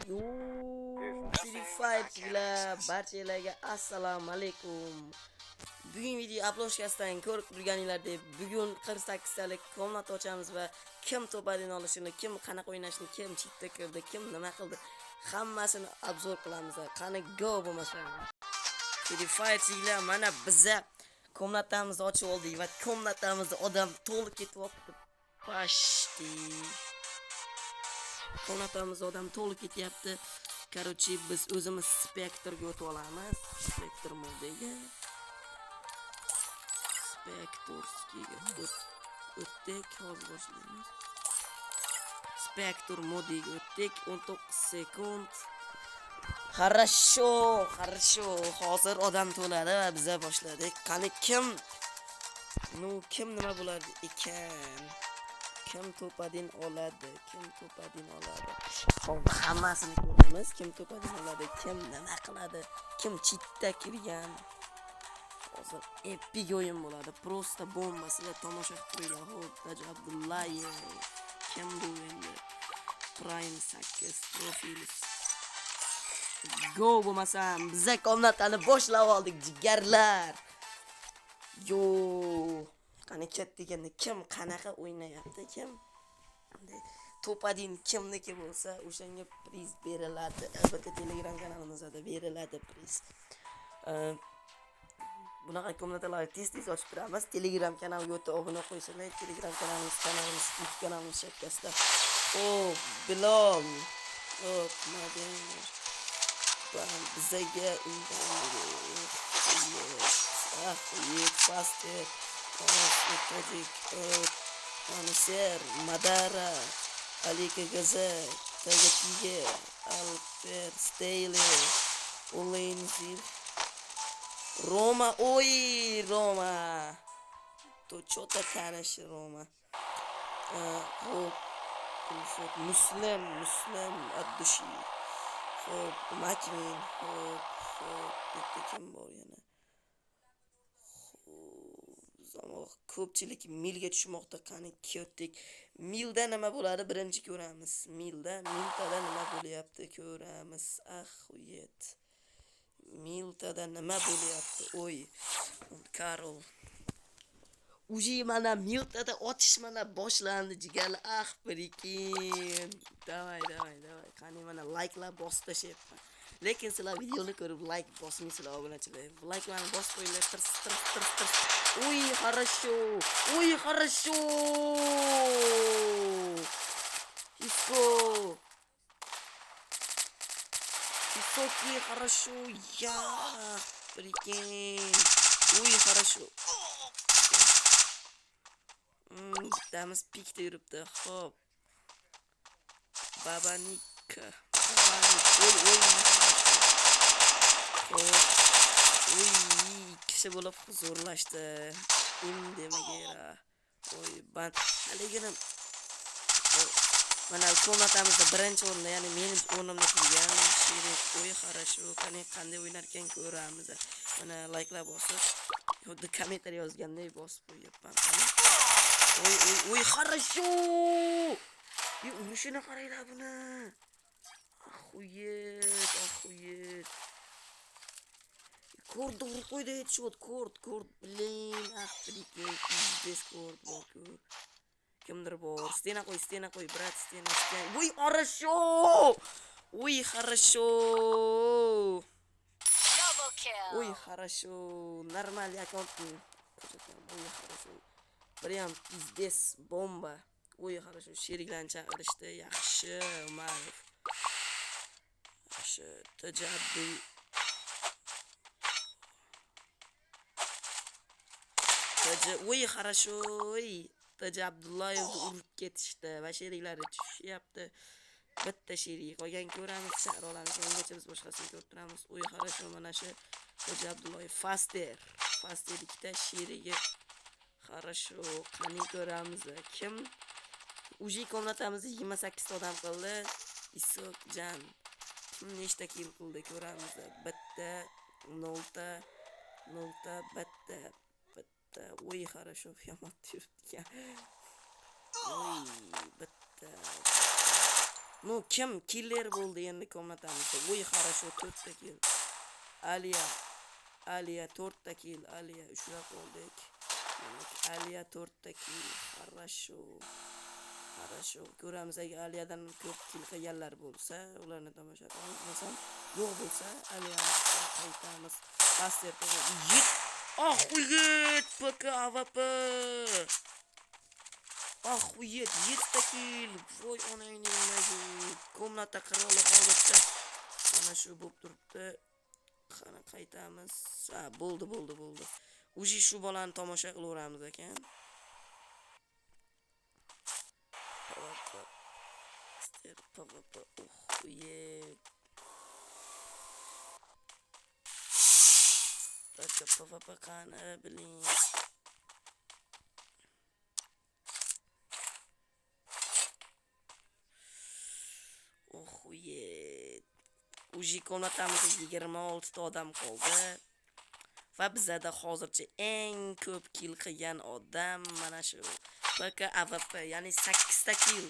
Yo, Free Fire'chilar, barchalarga assalomu alaykum. Bugun video uploadlashdan ko'rib turganinglardek, bugun 48 talik komnat ochamiz va kim to'padini olishini, kim qanaqa o'ynashini, kim chitda kirdi, kim nima qildi, hammasini obzor qilamiz. Qani go bo'lmasa. Free Fire'chilar, mana biza komnatamizni ochib oldik va komnatamizda odam to'lib ketyapti. Pashti. Komnatamizda odam to'lib ketyapti. Короче, biz o'zimiz spektrga o'tib olamiz. Spektr modega. Spektorskiga o'tdik, hozir boshlaymiz. Spektr modiga o'tdik, 19 sekund. Хорошо. Hozir odam to'ladi va biz boshladik. Qani kim nima bo'ladi ekan? Kim to'padin oladi? Hop, hammasini ko'ramiz. Kim to'padin oladi, kim nima qiladi, kim chitda kirgan. Hozir epic o'yin bo'ladi. Prosta bomba. Sizlar tomosha qilib turinglar. Hop, Taji Abdullayev. Kim bu endi? Prime 8 Profilis. Go bo'lmasam, biz komnatani boshlab oldik, jigarlar. Yo, qani ketdiganda kim qanaqa o'ynayapti, kim to'padin kimniki bo'lsa o'shanga priz beriladi. Albatta Telegram kanalimizda beriladi priz. Bunaqa komnatalarni tez ochib turamiz. Telegram kanaliga o'tib obuna qo'ysanglar, Telegram kanalimiz, YouTube kanalimiz shakkasida. Bilol. Maden. Bizaga Faster. Tojik. Anser, Madara, Alika Gaza, Tagatiga, Alper, Staley, Olenzir, Roma, Roma. To chota tanish Roma. Hop, Muslim, Addushi. Hop, Makmin, bitta kim bor yana? Ko'pchilik milga tushmoqda. Qani ketdik. Milda nima bo'ladi birinchi ko'ramiz. Miltada nima bo'lyapti ko'ramiz. Ahuyet. Miltada nima bo'lyapti? Karol. Uji mana miltada otishmana boshlandi jigarlar. Prikin. Davay. Qani mana like'lar bosib tashyapman. Lekin sizlar videoni ko'rib like bosmaysizlar, obunachilar. Like'larni bosib qo'yinglar. Tirs. Хорошо. Высокий, хорошо. Я. Прикинь. Хорошо. Дамыз pikda yuribdi. Xo'p. Babanika. Kishi bo'lib huzurlashdi. Indemagera. Haligini mana komnatamizda birinchi o'rinda, ya'ni mening o'rnimda turgan Shirik. Хорошо. Qanday o'ynar ekan ko'ramiz. Mana like'lar bosib, xuddi kommentariy yozganday bosib qo'yapman. Хорошо. Urushini qaranglar buni. Ahuyet. Kord urib qo'ydi, headshot, kord. Blin, Afrika, Discord bor. Kimdir bor. Stena qo'y, brat, stena. Хорошо. Хорошо. Double kill. Хорошо. Нормальный аккаунт. Хорошо. Прям пиздец, bomba. Хорошо. Sheriklarni chaqirishdi. Yaxshi, Umarov. Yaxshi. Tajabbi. Хорошо. Taji Abdullayevni urib ketishdi va sheriklari tushyapti. Bitta sherik qolgan ko'ramiz, shahar olamiz. Ungacha biz boshqasini ko'rib turamiz. Хорошо, mana shu Taji Abdullayev Faster ikkita sherigi. Хорошо, qani ko'ramiz. Kim? Uji komnatamizni 28 ta odam qildi. Isokjan. Kim nechta kill qildi ko'ramiz. Bitta, 0 ta, bitta. Хорошо, yomon turibdi. Bitta. No kim killer bo'ldi endi komnatamizda. Voy хорошо 4 ta kill. Aliya 4 ta kill. Aliya ushlab oldik. Aliya 4 ta kill. Хорошо. Ko'ramiz agar Aliyadan ko'p kill qilganlar bo'lsa, ularni tomosha qilamiz. Masalan, yo'q bo'lsa, Aliyani qaytamiz. Pasterga yet. Ахуеть, PK AWP. Ахуеть, 7 ta kill. Voy onangning nimaga. Komnata qiroli hozircha mana shu bo'lib turibdi. Qani qaytamiz. Ha, bo'ldi. Uji shu bolani tomosha qilaveramiz ekan. PvP. PvP qani biling. Uji komnatamizda 26 ta odam qoldi. Va bizda hozircha eng ko'p kill qilgan odam mana shu PK AWP, ya'ni 8 ta kill.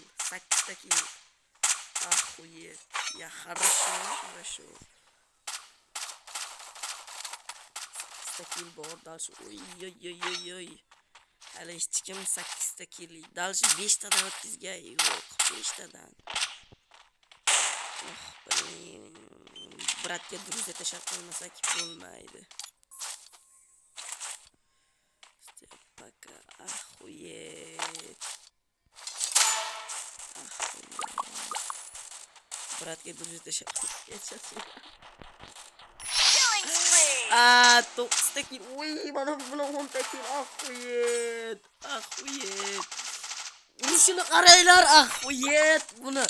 Ахуеть. Я хорошо. Kill bor, dальше. Oy. Hali hech kim 8 ta kill. Dальше 5 tadan o'tkizgan. Yo'q, 5 tadan. Блин. Bratga druz etashab qo'ymasak bo'lmaydi. Пока охуеть. Bratga druz etashab qo'ymasak. To'qiztaki. Uy, mana bilan 10 ta kill. Ахуеть. Urushini qaranglar, ахуеть buni.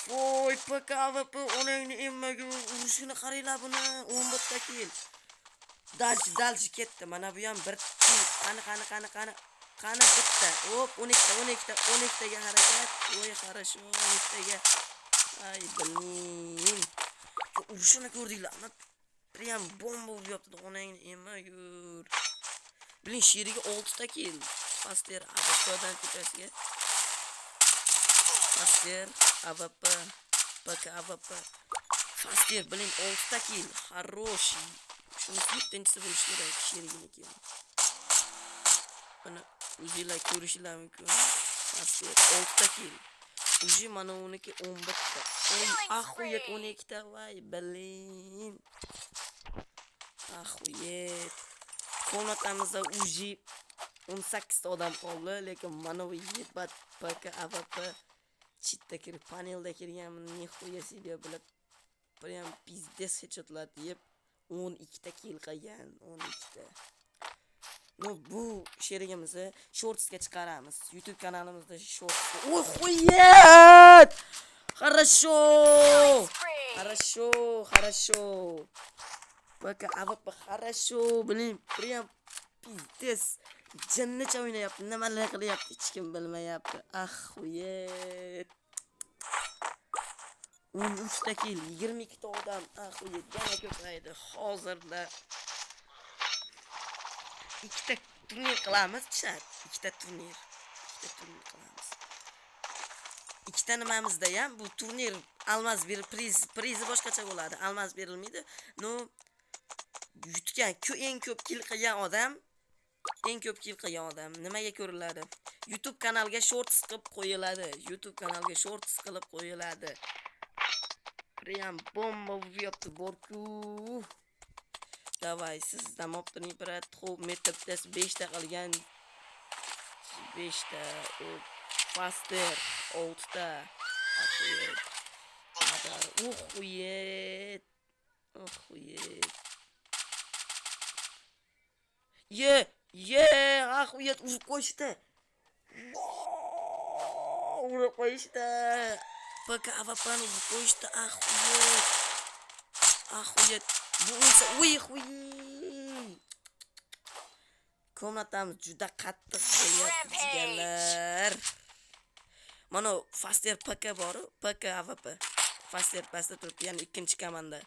Voy, PK AWP onangni emmaga urushini qaranglar buni. 11 ta kill. Dalchi ketdi. Mana bu ham bir kill. Qani bitta. Hop, 12 taga harakat. Voy, хорошо, 12 taga. Ay, bilin. Urushini ko'rdinglarmi? Prям bomba uryapti, onangni emagur. Bilin, sheriga 6 ta kill. Faster AWPdan tepasiga. Faster AWP, PK AWP. Faster bilin 6 ta kill. Хороший. Shuni 7-si bo'lishi kerak sheriginiki. Buni o'zingizlar ko'rishinglar mumkin. Faster 6 ta kill. Uji mana uniki 11 ta. Ахует 12 ta vay bilin. Ахует. Ko'rmatamizda uji 18 ta odam qoldi, lekin mana bu yetbat PK AWP chitda kirib panelda kirgan nihoya себе bilib prям pizdes hechotlar deb 12 ta kill qilgan, 12 ta. No bu sherigimizni shortsga chiqaramiz. YouTube kanalimizda shorts. Oy, xuyet! Хорошо. PK AWP хорошо. Bilin, prям pizdes. Jannacha o'ynayapti, nimalar qilyapti, hech kim bilmayapti. Ахует. 13 ta kill, 22 ta odam. Ахует, yana ko'paydi. Hozirda 2 ta turnir qilamiz, chat. 2 ta turnir qilamiz. 2 ta nimamizda ham bu turnir almaz bir prizi boshqacha bo'ladi. Almaz berilmaydi. No yutgan, eng ko'p kill qilgan odam nimaga ko'riladi? YouTube kanalga shorts qilib qo'yiladi. Prям bomba vyapti borku. Davay, siz damobtini birat, xo'p, metapdas 5 ta qilgan. 5 ta, faster 6 ta. Ахует. Ахует, urib qo'yishdi. PK AWP'ni urib qo'yishdi. Ахует. Bu esa Komnatamiz juda qattiq bo'lyapti jigarlar. Mana faster PK bor, PK AWP. Faster pastda turibdi, ya'ni ikkinchi komanda.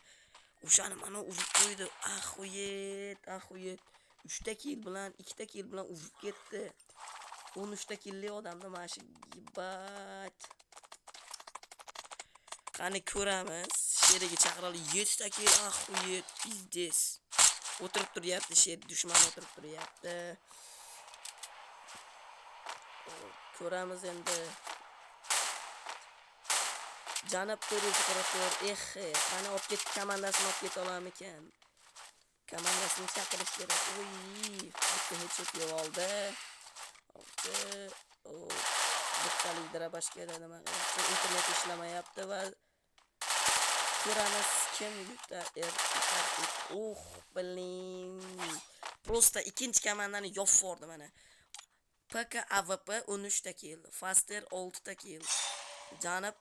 O'shani mana urib qo'ydi. Ахует. 3 ta kill bilan, 2 ta kill bilan urib ketdi. 13 ta killli odamni mana shu gibat. Qani ko'ramiz. Sheriga chaqirali 7 ta kill. Ahuyet bizdes. O'tirib turyapti sher, dushman o'tirib turyapti. Ko'ramiz endi. Janab To'riz qarator. Qani olib ketdi komandasini olib keta olarmikan? Komandasini chaqirish kerak. Bitta headshot yeb oldi. Bittalik darabash kerak nima qiladi? Internet ishlamayapti va ko'ramiz kim yutar. Blin. Prosta ikkinchi komandani yopib mana. PK AVP 13 ta kill, Faster 6 ta kill. Janab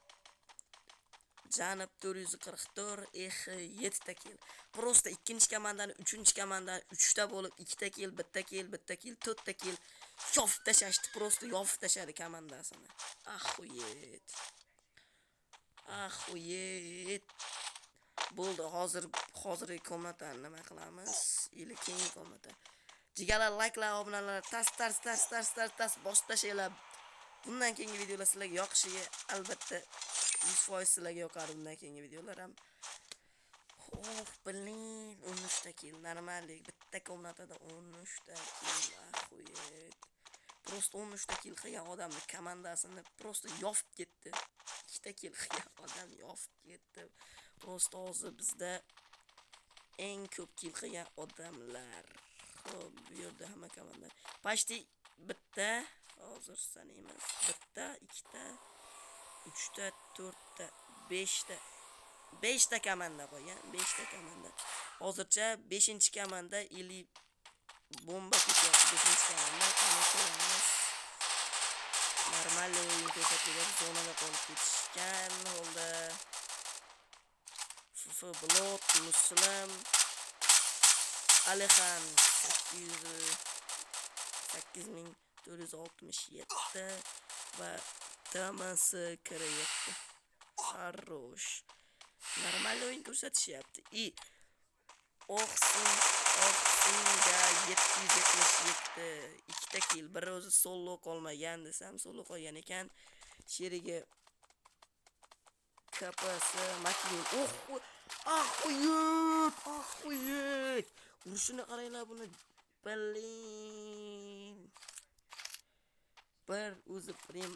444 7 ta kill. Prosta ikkinchi komandani, uchinchi komandani 3 ta bo'lib 2 ta kill, bitta kill, 4 ta kill. Yopib tashashdi, prosta yopib tashadi komandasini. Ahuyet. Bo'ldi, hozirgi komnatani nima qilamiz? Ili keyingi komnata. Jigalar, likelar, obunalar, tas bosib tashinglar. Bundan keyingi videolar sizlarga yoqishiga albatta 100% sizlarga yoqadi bundan keyingi videolar ham. Blin, 13 ta kill, normallik. Bitta komnatada 13 ta kill, ahuyet. Prosta 13 ta kill qilgan odamning komandasini prosta yopib ketdi. 2 ta kill qilgan odam yopib ketdi. Prosta hozir bizda eng ko'p kill qilgan odamlar. Xo'p, bu yerda hamma komanda. Pashti bitta, hozir sanaymiz. Bitta, 2 ta, 3 ta, 4 ta, 5 ta. 5 ta komanda qo'ygan, 5 ta komanda. Hozircha 5-komanda ili bomba ketyapti. 5-komanda qanday normal o'yin ko'rsatuvda zonaga qolib ketishgan holda Blot, Muslim, Alixan 8467 va Tamasi kiryapti. Xarosh. Normal o'yin ko'rsatishyapti. Oqsinga 777 2 ta kill, bir o'zi solo qolmagan desam, solo qolgan ekan. Sheriga kapasi makin. Ahuyet. Urushini qaranglar buni. Blin. Bir o'zi prim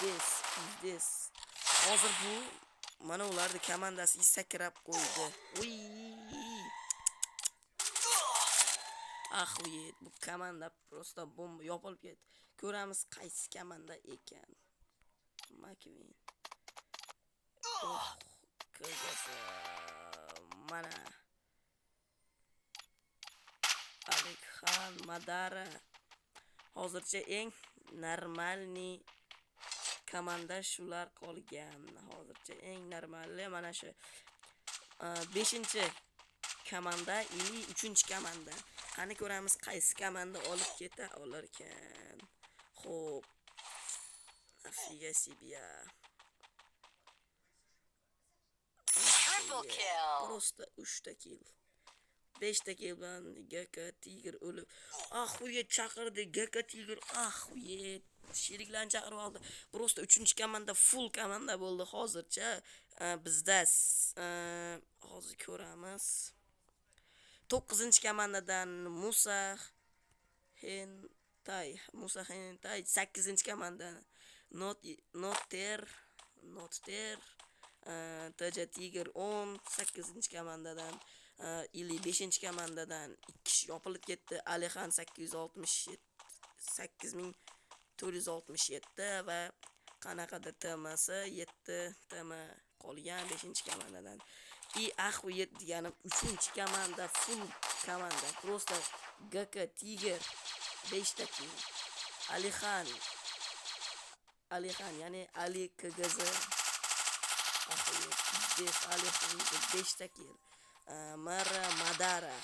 bizdes. Hozir bu mana ularning komandasi sakrab qo'ydi. Ahuyet, bu komanda prosta bomba yopilib ketdi. Ko'ramiz qaysi komanda ekan. Makvin. Mana Alixan, Madara. Hozircha eng normalni komanda shular qolgan. Hozircha eng normali mana shu 5-komanda ili 3-komanda. Qani ko'ramiz qaysi komanda olib keta olar ekan. Xo'p. Afiga Sibiya. Prosta 3 ta kill. 5 ta kill bilan GK Tiger o'lib. Ahuyet chaqirdi GK Tiger. Ahuyet. Sheriklarni chaqirib oldi. Prosta 3-komanda full komanda bo'ldi hozircha. Bizda hozir ko'ramiz. 9-komandadan Musa Hentai 8-komanda Noter TJ Tiger 8-komandadan ili 5-komandadan 2 kishi yopilib ketdi. Alixan 8467 va qanaqadir tamasi 7 tama qolgan 5-komandadan. Ahuyet deganim 3-komanda full komanda. Prosta GK Tiger 5 ta kill. Alixan ya'ni Ali KGZ. Ahuyet 5 ta kill. Madara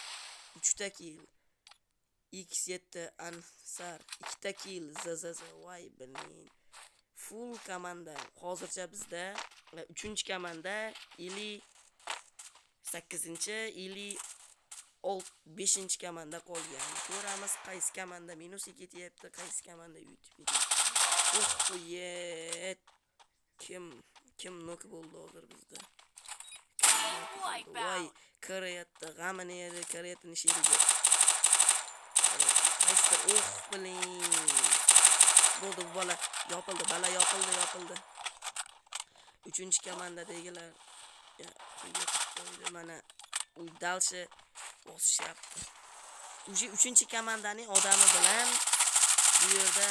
3 ta kill. X7 Ansar 2 ta kill. Voy bilin. Full komanda. Hozircha bizda 3-komanda ili 8 ili 5-komanda qolgan. Ko'ramiz qaysi komanda minusga ketyapti, qaysi komanda yutib ketyapti. Kim Kim nok bo'ldi hozir bizda? Voy, Koreyatta g'amini yedi, Koreyatning sherigi. Qaysidir biling. Bo'ldi bu bola yopildi, yopildi. 3-komandadegilar mana u dalshi bosishyapti. Уже 3-komandaning odami bilan bu yerda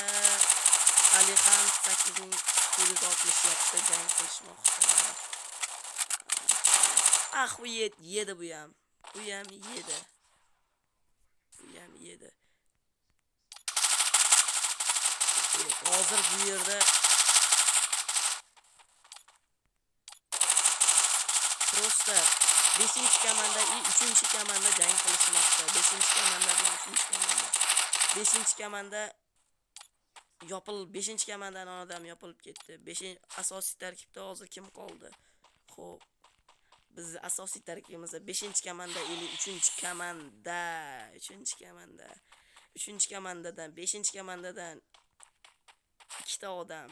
Alixan 8960 jang qilishmoqda. Bu yedi bu ham. Bu ham yedi. Hozir bu yerda prosta 5-komanda va 3-komanda jang qilishmoqda. 5-komanda bilan 3-komanda. 5-komanda yopilib, 5-komandaning odami yopilib ketdi. 5-asosiy tarkibda hozir kim qoldi? Xo'p. Biz asosiy tarkibimizda 5-komanda ili 3-komanda. 3-komandadan 5-komandadan 2 ta odam.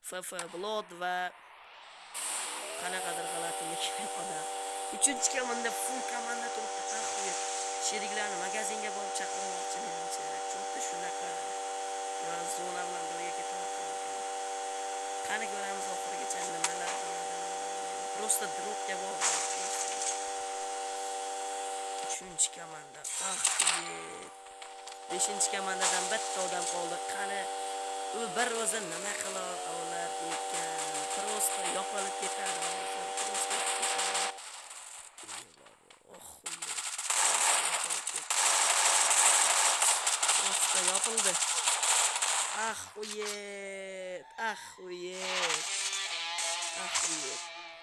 FF Blood va qanaqadir g'alatilik odam. 3-komanda full komanda turibdi. Sheriklarni magazinga borib chaqirmoqchi menimcha. Chunki shunaqa zona bilan birga ketmoqda. Qani ko'ramiz oxirigacha nimalar bo'ladi. Prosta dropga bordi. 3-komanda. 5-komandadan bitta odam qoldi. Qani u bir o'zi nima qila olar ekan? Prosta yopilib ketadi. Prosta yopildi. Uyet.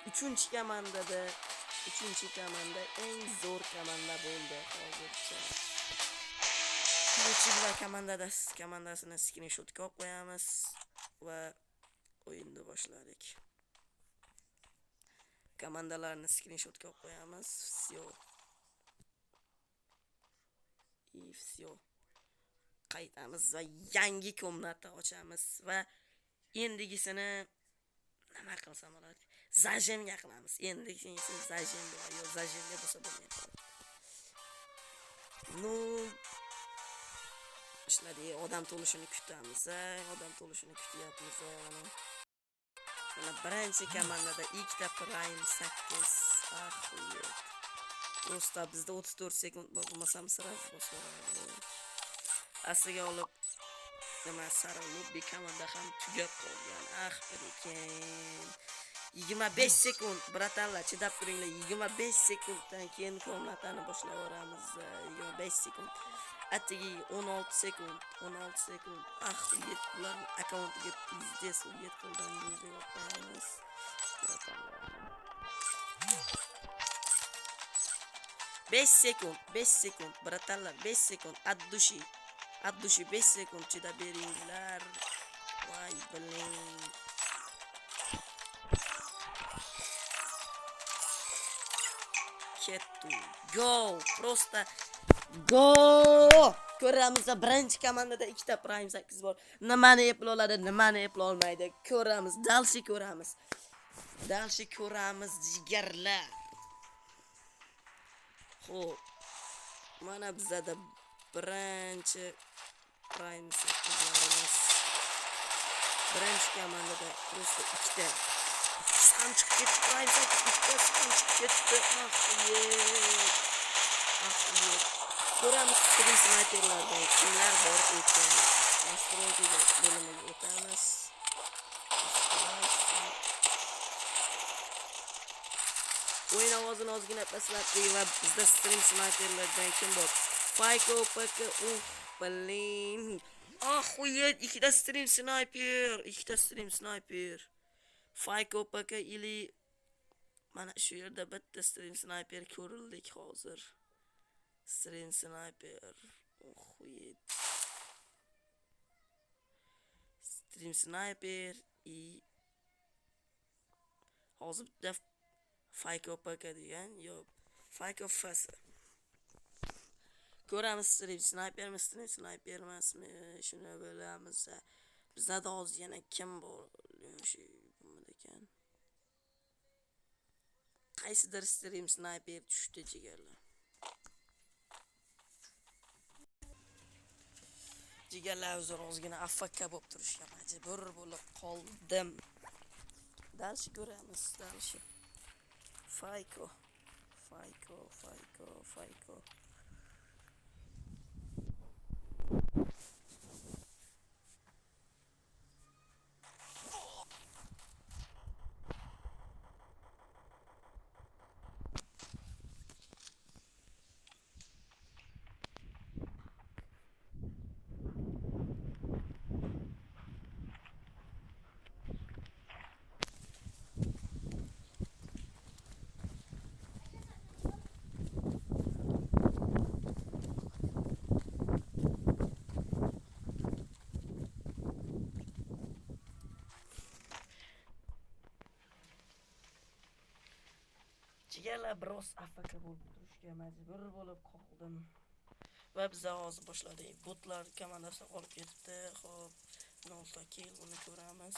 3-komandada 3-komanda eng zo'r komanda bo'ldi hozircha. Chilar komandasini screenshotga olib qo'yamiz va o'yinni boshladik. Komandalarni screenshotga olib qo'yamiz. Всё. Qaytamiz va yangi komnata ochamiz va endigisini nima qilsam bo'ladi? Zajemga qilamiz. Endigisini zajemga bo'lsa bo'lmaydi. Ishladi, odam to'lishini kutamiz. Odam to'lishini kutyapmiz. Mana birinchi komandada 2 ta prime 8. Prosta bizda 34 sekund bo'lmasam sirab bosaradi. Asliga olib nima saralib bir komanda ham tugab qolgan. Ekan. 25 sekund, bratanlar, chidab turinglar. 25 sekunddan keyin komnatani boshlab o'ramiz. 25 sekund. Atigi 16 sekund. Ularning akkauntiga pizdes uyet qildan bizga qo'yamiz. 5 sekund, bratanlar, 5 sekund. Addushi 5 sekund chidab beringlar. Voy biling. Kettu. Go! Prosta go! Ko'ramiz, birinchi komandada 2 ta prime 8 bor. Nimani eplay oladi, nimani eplay olmaydi. Ko'ramiz, dalshi ko'ramiz jigarlar. Xo'p. Mana bizda birinchi prime 8larimiz. Birinchi komandada prosta 2 ta san chiqib ketdi, prime 8 san chiqib ketdi. Ko'ramiz stream sniperlardan kimlar bor ekan. Nastroyga bo'limiga o'tamiz. O'yin ovozini ozgina paslatdik va bizda stream sniperlardan kim bor? Fayko PK bilin. Uyet 2 ta stream sniper. Fayko PK ili mana shu yerda bitta stream sniper ko'rildik hozir. Stream sniper. Stream sniper hozir bitta Fayko PK degan, yo'q. Fayko FS. Ko'ramiz, stream sniper emasmi? Shuni bilamiz. Bizda hozir yana kim bor? Shu bo'lmadi ekan. qaysidir stream sniper tushdi jigarlar. Jigarlar o'zim ozgina AFK bo'lib turishga majbur bo'lib qoldim. Dalshi ko'ramiz, dalshi. Fayko. Jigarlar biroz AFK bo'lib turishga majbur bo'lib qoldim. Va biz hozir boshladik. Botlar komandasi olib ketdi. Xo'p, 0 kill uni ko'ramiz.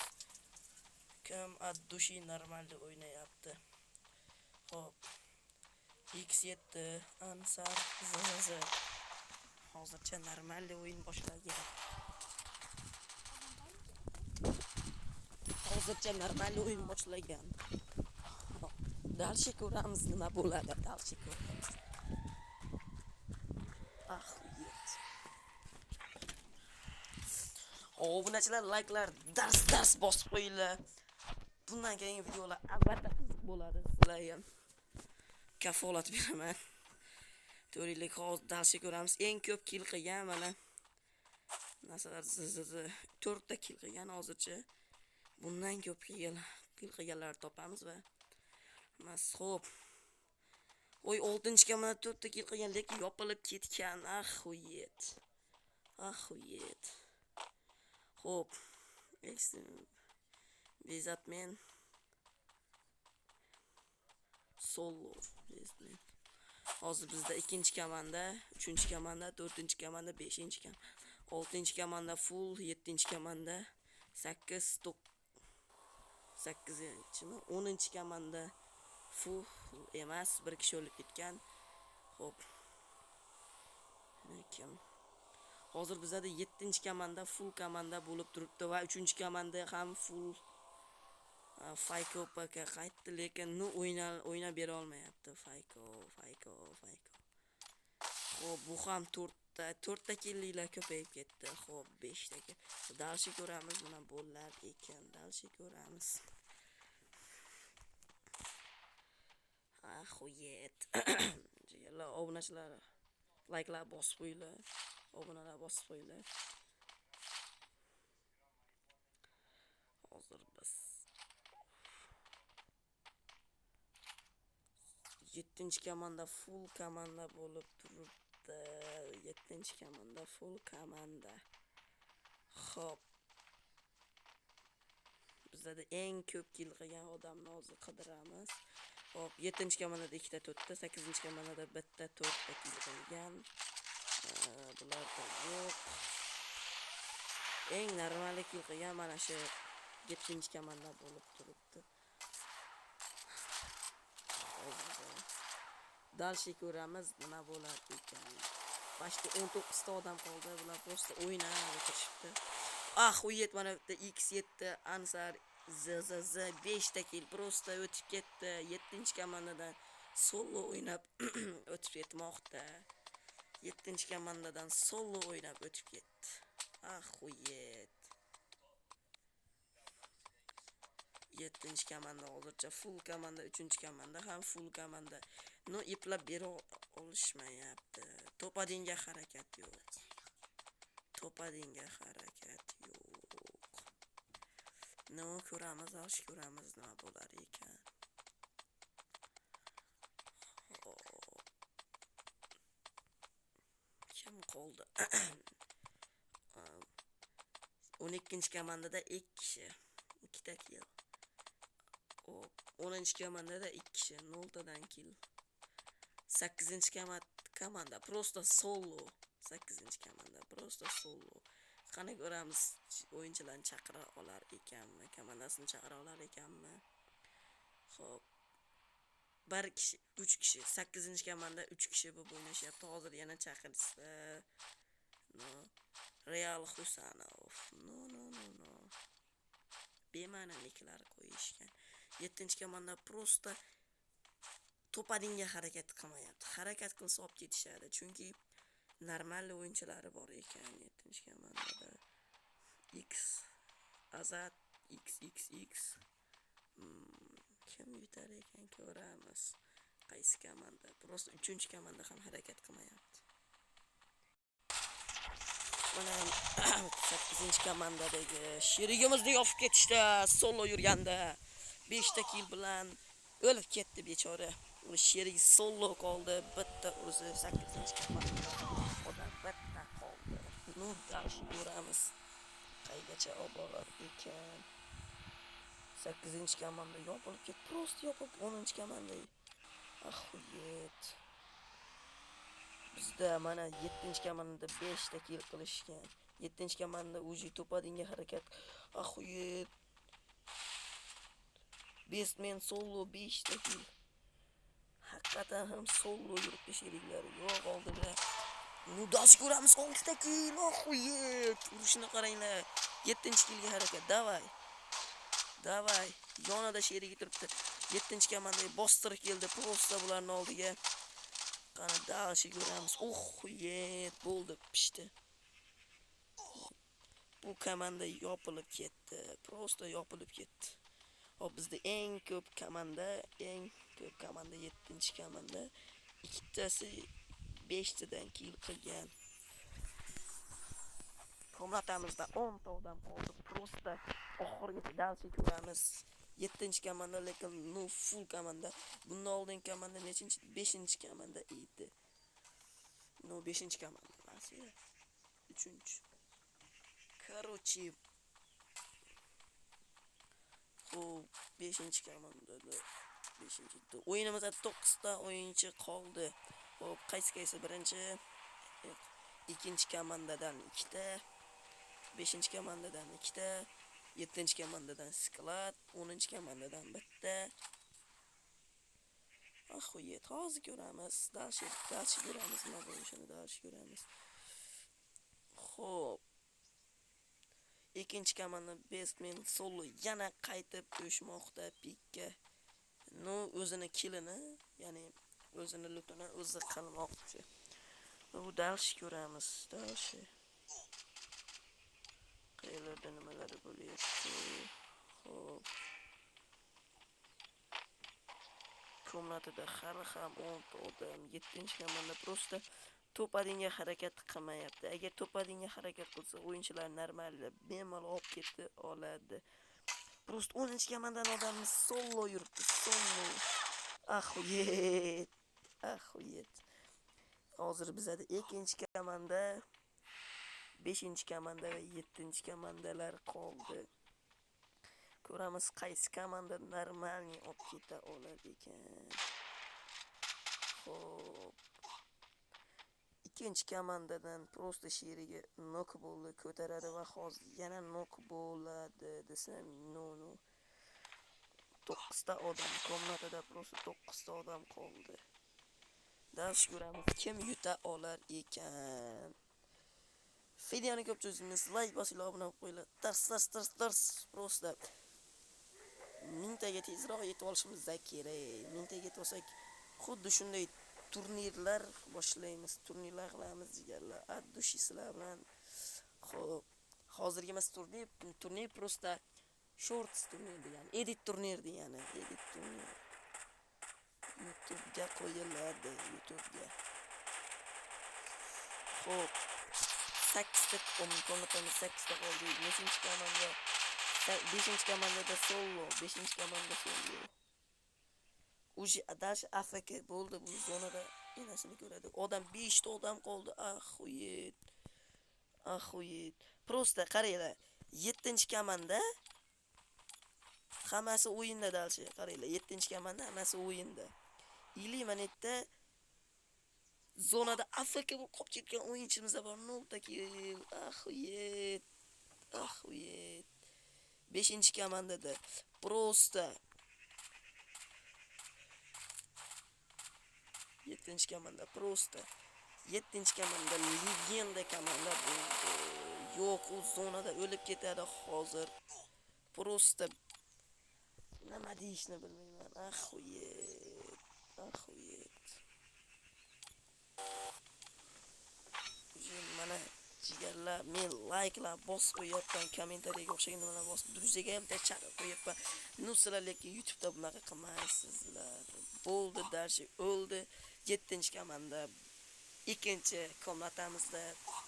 Kim Addushi normalda o'ynayapti. Xo'p. X7 Ansar ZZ. Hozircha normalda o'yin boshlagan. Dalshi ko'ramiz nima bo'ladi, dalshi ko'ramiz. Obunachilar, like'lar, dars bosib qo'yinglar. Bundan keyingi videolar albatta qiziq bo'ladi sizlarga. Kafolat beraman. To'g'rilik hozir dalshi ko'ramiz. Eng ko'p kill qilgan mana. Masalan, 4 ta kill qilgan hozircha. Bundan ko'p kill qilganlar topamiz va mas xo'p. 6-kamanda 4 ta kill qilgan lekin yopilib ketgan. Xuyet. Xo'p. Bezatmen solo bezatmen. Hozir bizda 2-kamanda, 3-kamanda, 4-kamanda, 5-kamanda, 6-kamanda full, 7-kamanda, 8-chimi, 10-kamanda full emas, bir kishi o'lib ketgan. Xo'p. Kim? Hozir bizda 7-kamanda full komanda bo'lib turibdi va 3-kamanda ham full Fayko paka qaytdi, lekin o'ynab bera olmayapti. Fayko. Xo'p, bu ham 4 ta killlar ko'payib ketdi. Xo'p, 5 ta. Dalshi ko'ramiz, mana bo'lar ekan. Dalshi ko'ramiz. Xuyet. Jigarlar, obunachilar, like'lar bosib qo'yinglar. Obunalar bosib qo'yinglar. Hozir biz 7-kamanda full komanda bo'lib turibdi. 7-kamanda full komanda. Xo'p. Bizda eng ko'p kill qilgan odamni hozir qidiramiz. Xo'p, 7-kamanda 2 ta 4 ta, 8-kamanda 1 ta 4 ta kill qilgan. Bularda yo'q. Eng normal kill qilgan mana shu 7-kamanda bo'lib turibdi. Dalshi ko'ramiz, nima bo'lar ekan. Başta 19 ta odam qoldi, bular prosta o'ynab o'tirishibdi. Xuyet, mana bitta X7 Ansar ZZZ 5 ta kill prosta o'tib ketdi. 7-komandadan solo o'ynab o'tib ketmoqda. 7-komandadan solo o'ynab o'tib ketdi. Xuyet. 7-komanda hozircha full komanda, 3-komanda ham full komanda. No iplab bera olishmayapti. To'padinga harakat yo'q. No ko'ramiz, dalshi ko'ramiz nima bo'lar ekan. Kim qoldi? 12-komandada 2 kishi, 2 ta kill. 10-komandada 2 kishi, 0 tadan kill. 8-komanda prosta solo. 8-komanda prosta solo. Qani ko'ramiz, o'yinchilarni chaqira olar ekanmi, komandasini chaqira olar ekanmi? Xo'p. bir kishi, 3 kishi, 8-komanda 3 kishi bo'lib o'ynashyapti. Hozir yana chaqirsa. No. Real Husanov. No. Bema'niliklar qo'yishgan. 7-komanda prosta to'padinga harakat qilmayapti. Harakat qilsa olib ketishadi. Chunki normal o'yinchilari bor ekan 7-komandada. X Azat XXX kim yutar ekan ko'ramiz. Qaysi komanda? Prosta 3-komanda ham harakat qilmayapti. Mana 8-komandadagi sherigimizni yopib ketishdi. Solo yurganda 5 ta kill bilan o'lib ketdi bechora. U sherig solo qoldi. Bitta o'zi 8-komanda. Odam bitta qoldi. Nu yaxshi ko'ramiz. Qaygacha olib borar ekan. 8-komanda yopilib ketdi. Prosta yopib 10-komanda. Ahuyet. Bizda mana 7-komanda 5 ta kill qilishgan. 7-komanda uji to'padinga harakat. Ahuyet. Bestman solo 5 ta kill. Haqiqatan ham solo yuribdi sheriklar. Yo'q oldida. Nudash ko'ramiz 6 ta kill. Ahuyet. Urushni qaranglar. 7-killga harakat. Davay. Yonida sherigi turibdi. 7-komanda bostirib keldi. Prosta bularning oldiga. Qani dashi ko'ramiz. Yet bo'ldi, pishdi. Bu komanda yopilib ketdi. Prosta yopilib ketdi. Hop bizda eng ko'p komanda 7-komanda. Ikkitasi 5 tadan kill qilgan. Komatamizda 10 ta odam qoldi. Prosta oxirgacha dashi ko'ramiz. 7-komanda lekin no full komanda. Bundan oldin komanda nechinchi? 5-komanda edi. No 5-komanda emas edi. 3. Короче. Xo'p, 5-komandada 5-da. O'yinimizda 9 ta o'yinchi qoldi. Xo'p, qaysi birinchi? 2-komandadan 2 ta. 5-komandadan 2 ta. 7-komandadan Sklad, 10-komandadan bitta. Ahuyet, hozir ko'ramiz. Dashi ko'ramiz, nima bo'lishini dashi ko'ramiz. Xo'p. 2-komanda Bestman solo yana qaytib o'shmoqda pikka. No o'zini killini, ya'ni o'zini lutini o'zi qilmoqchi. Bu dashi ko'ramiz, dashi. Qayerlarda nimalar bo'lyapti? Xo'p. Komnatada hali ham 10 ta odam 7-komanda prosta to'padinga harakat qilmayapti. Agar to'padinga harakat qilsa, o'yinchilar normal bemalol olib ketib oladi. Prosta 10-komandadan odamimiz solo yuribdi, solo. Ahuyet. Hozir bizda 2-komanda 5-komanda va 7-komandalar qoldi. Ko'ramiz qaysi komanda normalni olib keta olar ekan. Xo'p. 2-komandadan prosta sherigi nok bo'ldi, ko'taradi va hozir yana nok bo'ladi desam, no. 9 ta odam komnatada prosta 9 ta odam qoldi. Dash ko'ramiz kim yuta olar ekan. Videoni ko'pchilik like bosinglar, obuna bo'lib qo'yinglar. Tars prosta 1000 taga tezroq yetib olishimiz kerak. 1000 taga yetib olsak, xuddi shunday turnirlar boshlaymiz. Turnirlar qilamiz deganlar. Addushislar bilan. Xo'p, hozirgi mas turnir prosta shorts turnir degani, edit turnir degani, edit turnir. YouTube'ga qo'yiladi, YouTube'ga. Xo'p. 8 ta komandamiz 8 ta qoldi. 5-komanda 5-komandada solo, 5-komanda solo. Uji adash AFK bo'ldi, bu zonada enasini ko'radi. Odam 5 ta odam qoldi. Ahuyet. Prosta qaranglar. 7-komanda hammasi o'yinda dalshi. Qaranglar, 7-komanda hammasi o'yinda. 50 minutda zonada AFK bo'lib qolib ketgan o'yinchimiz bor. 0 ta kill. Ahuyet. 5-komandada prosta 6-chi komanda prosta 7-chi komanda legenda komanda bo'ldi. Yo'q, u zonada o'lib ketadi hozir. Prosta nima deyishni bilmayman. Ahuyet. Mana jigarlar, men like'lar bosib qo'yapman, kommentariyaga o'xshagan nimalar bosib, druziyaga ham chaqirib qo'yapman. Sizlar lekin YouTube'da bunaqa qilmaysizlar. Bo'ldi, darshi o'ldi. 7-chi komanda ikkinchi komnatamizda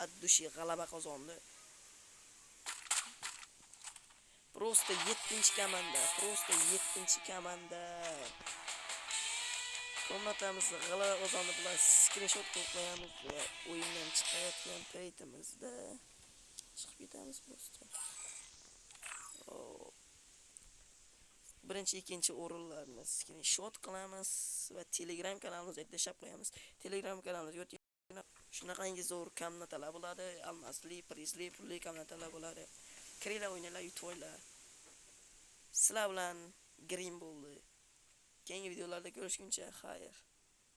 addushi g'alaba qozondi. Prosta 7-chi komanda. Komnatamizda g'alaba qozondi bilan screenshot qo'yamiz va o'yindan chiqayotgan paytimizda chiqib ketamiz prosta. Birinchi, ikkinchi o'rinlarni screenshot qilamiz va Telegram kanalimizga tashlab qo'yamiz. Telegram kanalimizga shunaqangi zo'r komnatalar bo'ladi, almasli, prizli, pulli komnatalar bo'ladi. Kiringlar, o'ynanglar, yutvoylar. Sizlar bilan Green bo'ldi. Keyingi videolarda ko'rishguncha xayr.